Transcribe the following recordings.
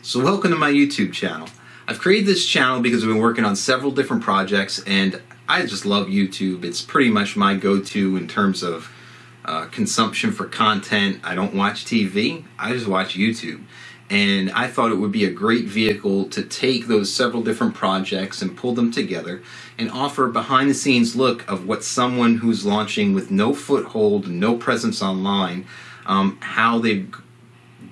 So welcome to my YouTube channel. I've created this channel because I've been working on several different projects and I just love YouTube. It's pretty much my go-to in terms of consumption for content. I don't watch TV, I just watch YouTube. And I thought it would be a great vehicle to take those several different projects and pull them together and offer a behind-the-scenes look of what someone who's launching with no foothold, no presence online, how they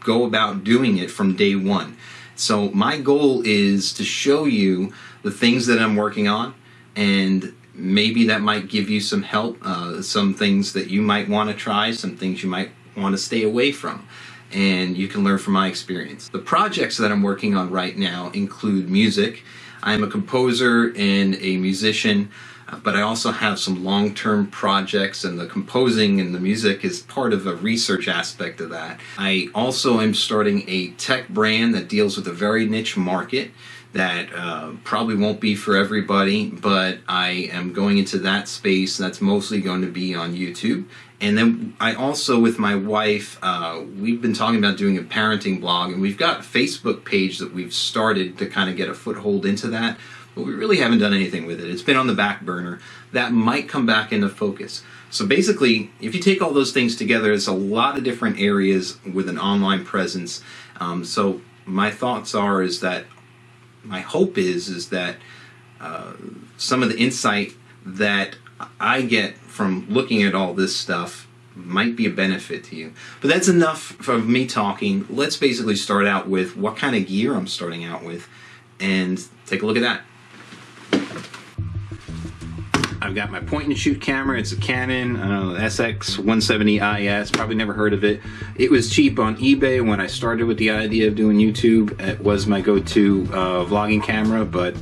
go about doing it from day one. So my goal is to show you the things that I'm working on, and maybe that might give you some help, some things that you might want to try, some things you might want to stay away from, and you can learn from my experience. The projects that I'm working on right now include music. I'm a composer and a musician, but I also have some long-term projects, and the composing and the music is part of a research aspect of that. I also am starting a tech brand that deals with a very niche market that probably won't be for everybody, but I am going into that space that's mostly going to be on YouTube. And then I also, with my wife, we've been talking about doing a parenting blog, and we've got a Facebook page that we've started to kind of get a foothold into that, but we really haven't done anything with it. It's been on the back burner. That might come back into focus. So basically, if you take all those things together, it's a lot of different areas with an online presence. So my thoughts are that my hope is that some of the insight that I get from looking at all this stuff might be a benefit to you. But that's enough of me talking. Let's basically start out with what kind of gear I'm starting out with and take a look at that. I've got my point and shoot camera. It's a Canon SX170IS. Probably never heard of it. It was cheap on eBay when I started with the idea of doing YouTube. It was my go-to vlogging camera, but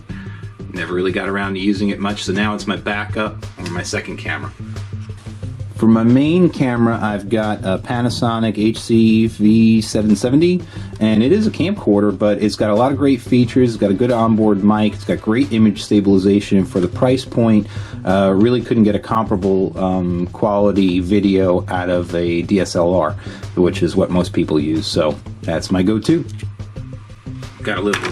never really got around to using it much, so now it's my backup or my second camera. For my main camera, I've got a Panasonic HC-V770, and it is a camcorder, but it's got a lot of great features. It's got a good onboard mic, it's got great image stabilization. For the price point, really couldn't get a comparable quality video out of a DSLR, which is what most people use, so that's my go-to. Got a little,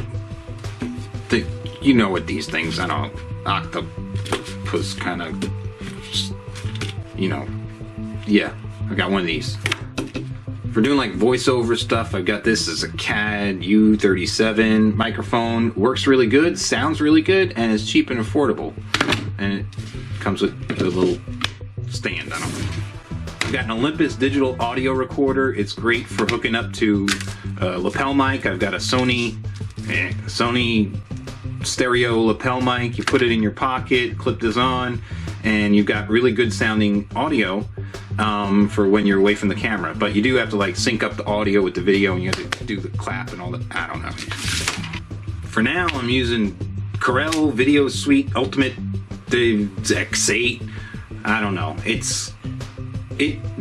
you know what these things, I don't know, octopus kind of, you know, yeah, I got one of these. For doing like voiceover stuff, I've got this as a CAD U37 microphone. Works really good, sounds really good, and it's cheap and affordable. And it comes with a little stand, I don't know. I've got an Olympus digital audio recorder. It's great for hooking up to a lapel mic. I've got a Sony stereo lapel mic. You put it in your pocket, clip this on, and you've got really good sounding audio for when you're away from the camera. But you do have to like sync up the audio with the video, and you have to do the clap and all that. I don't know. For now, I'm using Corel Video Suite Ultimate X8. I don't know. It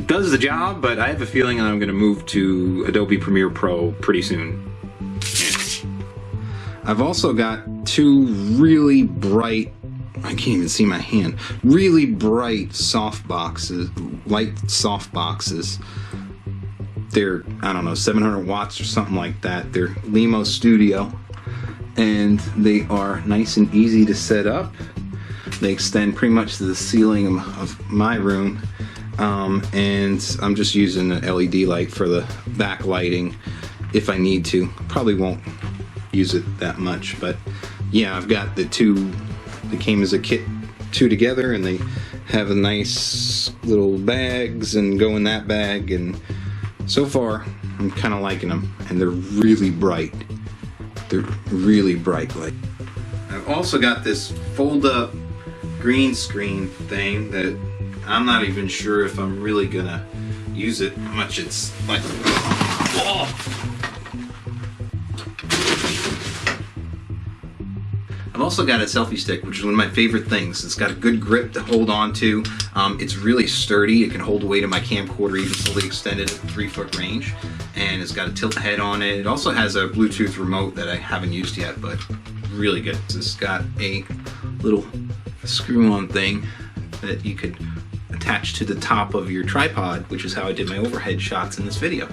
does the job, but I have a feeling that I'm going to move to Adobe Premiere Pro pretty soon. I've also got two really bright, I can't even see my hand, really bright soft boxes, light soft boxes. They're, I don't know, 700 watts or something like that. They're Limo Studio, and they are nice and easy to set up. They extend pretty much to the ceiling of my room, and I'm just using an LED light for the backlighting if I need to. Probably won't use it that much, but yeah, I've got the two. They came as a kit, two together, and they have a nice little bags and go in that bag, and so far I'm kind of liking them, and they're really bright. They're really bright light. I've also got this fold-up green screen thing that I'm not even sure if I'm really gonna use it much. It's like, oh! I've also got a selfie stick, which is one of my favorite things. It's got a good grip to hold on to. It's really sturdy. It can hold the weight of my camcorder even fully extended at 3-foot range. And it's got a tilt head on it. It also has a Bluetooth remote that I haven't used yet, but really good. It's got a little screw-on thing that you could attach to the top of your tripod, which is how I did my overhead shots in this video.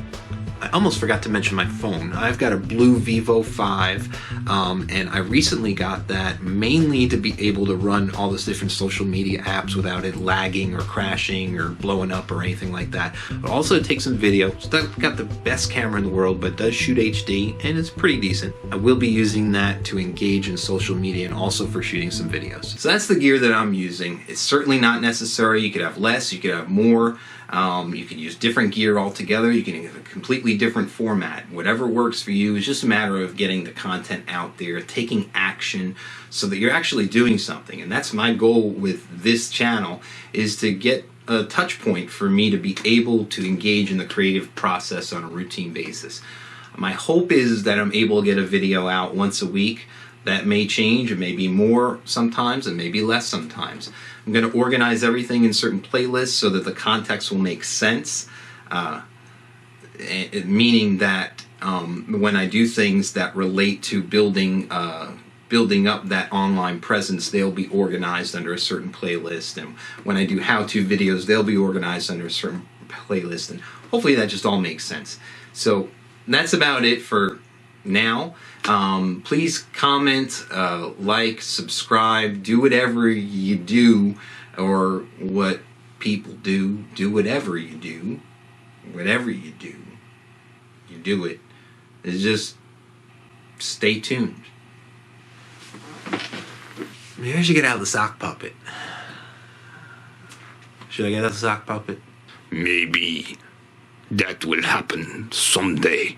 I almost forgot to mention my phone. I've got a Blue Vivo 5, and I recently got that mainly to be able to run all those different social media apps without it lagging or crashing or blowing up or anything like that. But also it takes some video. It's not got the best camera in the world, but it does shoot HD, and it's pretty decent. I will be using that to engage in social media and also for shooting some videos. So that's the gear that I'm using. It's certainly not necessary. You could have less, you could have more. You can use different gear altogether. You can have a completely different format. Whatever works for you. It's just a matter of getting the content out there, taking action so that you're actually doing something. And that's my goal with this channel, is to get a touch point for me to be able to engage in the creative process on a routine basis. My hope is that I'm able to get a video out once a week. That may change. It may be more sometimes and maybe less sometimes. I'm going to organize everything in certain playlists so that the context will make sense, meaning that when I do things that relate to building up that online presence, they'll be organized under a certain playlist, and when I do how-to videos, they'll be organized under a certain playlist, and hopefully that just all makes sense. So that's about it for now. Please comment, like, subscribe, do whatever you do, or what people do. Do whatever you do. Whatever you do, you do it. It's just stay tuned. Maybe I should get out the sock puppet. Should I get out the sock puppet? Maybe that will happen someday.